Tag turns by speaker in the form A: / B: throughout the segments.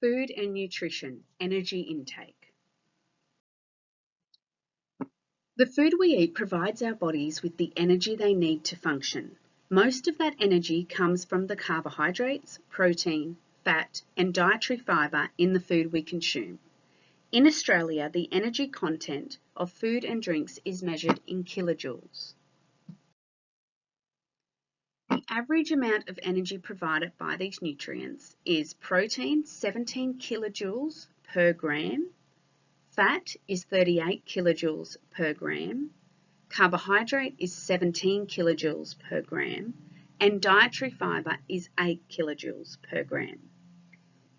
A: Food and nutrition, energy intake. The food we eat provides our bodies with the energy they need to function. Most of that energy comes from the carbohydrates, protein, fat, and dietary fibre in the food we consume. In Australia, the energy content of food and drinks is measured in kilojoules. The average amount of energy provided by these nutrients is protein 17 kilojoules per gram, fat is 38 kilojoules per gram, carbohydrate is 17 kilojoules per gram, and dietary fibre is 8 kilojoules per gram.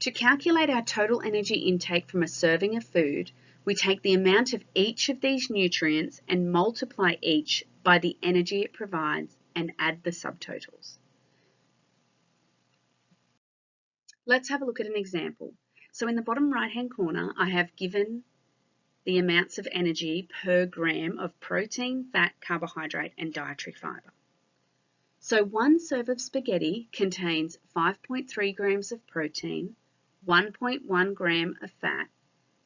A: To calculate our total energy intake from a serving of food, we take the amount of each of these nutrients and multiply each by the energy it provides and add the subtotals. Let's have a look at an example. So in the bottom right-hand corner, I have given the amounts of energy per gram of protein, fat, carbohydrate, and dietary fibre. So one serve of spaghetti contains 5.3 grams of protein, 1.1 gram of fat,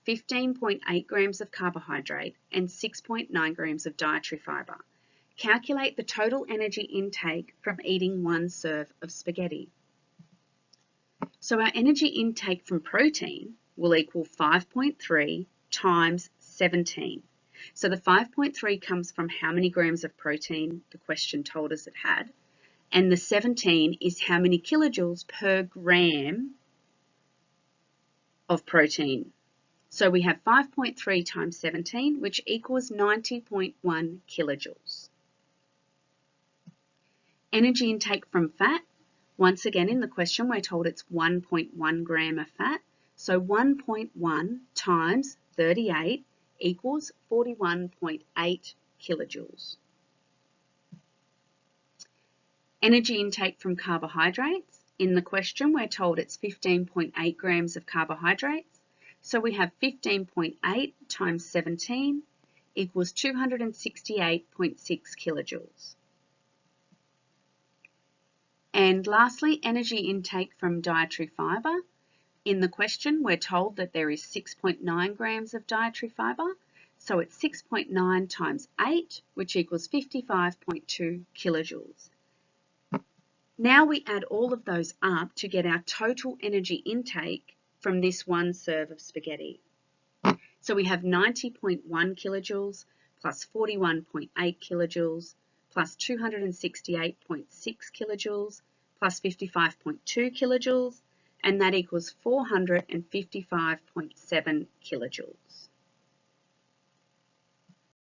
A: 15.8 grams of carbohydrate, and 6.9 grams of dietary fibre. Calculate the total energy intake from eating one serve of spaghetti. So our energy intake from protein will equal 5.3 times 17. So the 5.3 comes from how many grams of protein the question told us it had, and the 17 is how many kilojoules per gram of protein. So we have 5.3 times 17, which equals 90.1 kilojoules. Energy intake from fat. Once again, in the question, we're told it's 1.1 gram of fat. So 1.1 times 38 equals 41.8 kilojoules. Energy intake from carbohydrates. In the question, we're told it's 15.8 grams of carbohydrates. So we have 15.8 times 17 equals 268.6 kilojoules. And lastly, energy intake from dietary fibre. In the question, we're told that there is 6.9 grams of dietary fibre. So it's 6.9 times 8, which equals 55.2 kilojoules. Now we add all of those up to get our total energy intake from this one serve of spaghetti. So we have 90.1 kilojoules plus 41.8 kilojoules plus 268.6 kilojoules plus 55.2 kilojoules, and that equals 455.7 kilojoules.